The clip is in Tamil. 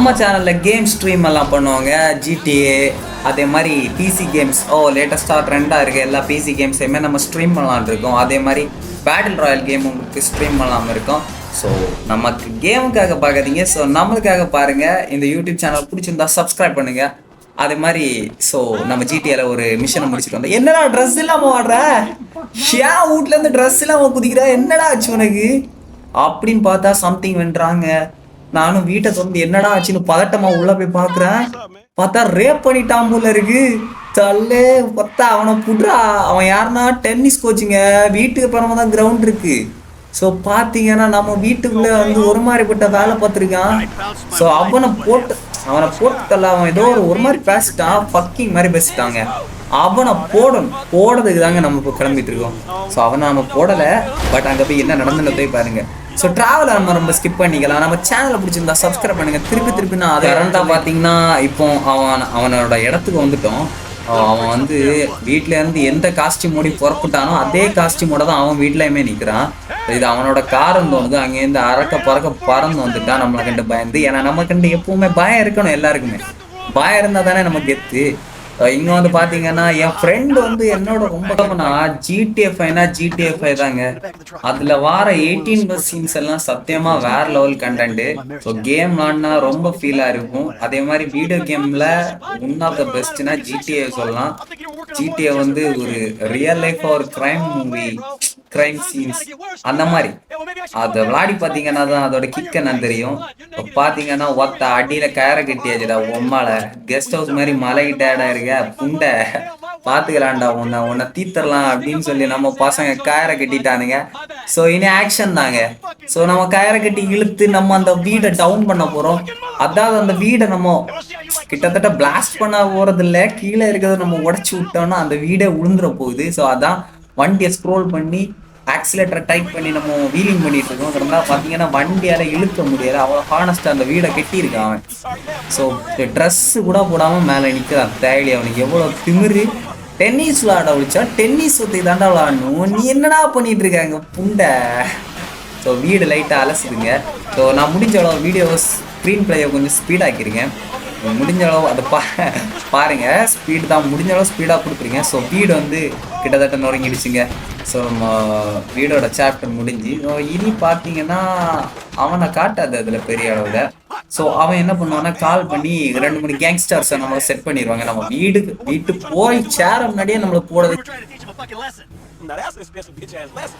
நம்ம சேனலில் கேம் ஸ்ட்ரீம் எல்லாம் பண்ணுவாங்க. ஜிடிஏ அதே மாதிரி பிசி கேம்ஸ் லேட்டஸ்ட்டாக ட்ரெண்டாக இருக்குது. எல்லா பிசி கேம்ஸையுமே நம்ம ஸ்ட்ரீம் பண்ணலான் இருக்கோம். அதே மாதிரி பேட்டில் ராயல் கேம் உங்களுக்கு ஸ்ட்ரீம் பண்ணலாமல் இருக்கோம். ஸோ நமக்கு கேமுக்காக பார்க்காதீங்க, ஸோ நம்மளுக்காக பாருங்கள். இந்த யூடியூப் சேனல் பிடிச்சிருந்தா சப்ஸ்கிரைப் பண்ணுங்கள். அதே மாதிரி ஸோ நம்ம ஜிடிஏல ஒரு மிஷனை முடிச்சுட்டு வந்தோம். என்னடா ட்ரெஸ் இல்லாமல் வாடுற, ஏன் வீட்டிலேருந்து ட்ரெஸ் இல்லாமல் குதிக்கிற, என்னடா ஆச்சு உனக்கு அப்படின்னு பார்த்தா சம்திங் வென்றாங்க. நானும் வீட்டை திறந்து என்னடா ஆச்சுன்னு பதட்டமா உள்ள போய் பாக்குறேன். பார்த்தா ரேப் பண்ணிட்டான் போல இருக்கு. தள்ளே பார்த்தா அவனை புட்றா. அவன் யாருன்னா டென்னிஸ் கோச்சுங்க. வீட்டுக்கு அப்புறமா தான் கிரவுண்ட் இருக்கு. ஸோ பார்த்தீங்கன்னா நம்ம வீட்டுக்குள்ளே வந்து ஒரு மாதிரிப்பட்ட வேலை பார்த்துருக்கான். ஸோ அவனை போட்டுல அவன் ஏதோ ஒரு மாதிரி பேசிட்டான், ஃபக்கிங் மாதிரி பேசிட்டாங்க. அவனை போடுறதுக்கு தாங்க நம்ம இப்போ கிளம்பிட்டு இருக்கோம். ஸோ அவனை நம்ம போடலை, பட் அங்கே போய் என்ன நடந்துன்னு போய் பாருங்க. ஸோ ட்ராவலை நம்ம ரொம்ப ஸ்கிப் பண்ணிக்கலாம். நம்ம சேனலை பிடிச்சிருந்தா சப்ஸ்கிரைப் பண்ணுங்க. திருப்பி நான் அதை கரண்டாக பார்த்தீங்கன்னா இப்போ அவனோட இடத்துக்கு வந்துட்டோம். அவன் வந்து வீட்டிலேருந்து எந்த காஸ்டியூமோடி புறப்பட்டானோ அதே காஸ்டியூமோட தான் அவன் வீட்லையுமே நிற்கிறான். இது அவனோட காரம் தோணுது. அங்கேருந்து பறக்க பறந்து வந்துட்டான் நம்மளை கண்டு பயந்து. ஏன்னா நம்ம கண்டு எப்பவுமே பயம் இருக்கணும். எல்லாருக்குமே பயம் இருந்தால் தானே நம்ம கெத்து. இங்கே வந்து பார்த்தீங்கன்னா என் ஃப்ரெண்டு வந்து என்னோட ரொம்ப ஜிடிஎஃப்ஐ தாங்க. அதில் வார 18+ சீன்ஸ் எல்லாம் சத்தியமாக வேற லெவல் கண்டென்ட்டு. ஸோ கேம் விளாட்னா ரொம்ப ஃபீலாக இருக்கும். அதே மாதிரி வீடியோ கேமில் ஒன் ஆஃப் த பெஸ்ட்னா ஜிடிஏ சொல்லலாம். ஜிடிஏ வந்து ஒரு ரியல் லைஃபாக ஒரு கிரைம் சீன்ஸ் அந்த மாதிரி அதை விளாடி பார்த்தீங்கன்னா தான் அதோட கிக் என்னன்னு தெரியும். இப்போ பார்த்தீங்கன்னா ஒத்த அடியில் கயரை கட்டியாச்சுடா உம்மால. கெஸ்ட் ஹவுஸ் மாதிரி மலைகிட்ட இருக்க புண்டை பார்த்துக்கலான்டா, உன்னை தீத்தரலாம் அப்படின்னு சொல்லி நம்ம பசங்க கயரை கட்டிட்டானுங்க. ஸோ இனி ஆக்ஷன் தாங்க. ஸோ நம்ம கயரை கட்டி இழுத்து நம்ம அந்த வீடை டவுன் பண்ண போகிறோம். அதாவது அந்த வீடை நம்ம கிட்டத்தட்ட பிளாஸ்ட் பண்ண போகிறது இல்லை, கீழே இருக்கிறத நம்ம உடச்சி விட்டோம்னா அந்த வீடே உளுந்துட போகுது. ஸோ அதான் வண்டியை ஸ்க்ரோல் பண்ணி ஆக்சிலேட்டரை டைப் பண்ணி நம்ம வீலிங் பண்ணிட்டு இருக்கோம். இருந்தால் பார்த்தீங்கன்னா வண்டியால் இழுக்க முடியாது, அவ்வளோ ஹானஸ்ட்டாக அந்த வீடை கட்டியிருக்கான் அவன். ஸோ ட்ரெஸ்ஸு கூட போடாமல் மேலே நிற்கிறான். தேடி அவனுக்கு எவ்வளோ திமிரு. டென்னிஸ் விளாட விழிச்சா டென்னிஸ் ஒத்தி தாண்டா விளாடணும். நீ என்னடா பண்ணிட்டு இருக்காங்க புண்டை. ஸோ வீடு லைட்டாக அலசுதுங்க. ஸோ நான் முடிஞ்ச அளவு வீடியோ ஸ்க்ரீன் பிளேயை கொஞ்சம் ஸ்பீடாக்கிருக்கேன். முடிஞ்ச அளவு அதை பாருங்க, ஸ்பீடு தான் முடிஞ்ச அளவு ஸ்பீடாக கொடுத்துருங்க. ஸோ வீடு வந்து கிட்டத்தட்ட நுறங்கிடுச்சுங்க. ஸோ வீடோட சாப்டர் முடிஞ்சு இனி பார்த்தீங்கன்னா அவனை காட்டாது அதில் பெரிய அளவில். ஸோ அவன் என்ன பண்ணுவான்னா கால் பண்ணி 2-3 கேங்ஸ்டர்ஸை நம்ம செட் பண்ணிடுவாங்க. நம்ம வீட்டு போய் சேர முன்னாடியே நம்மளை போடுறது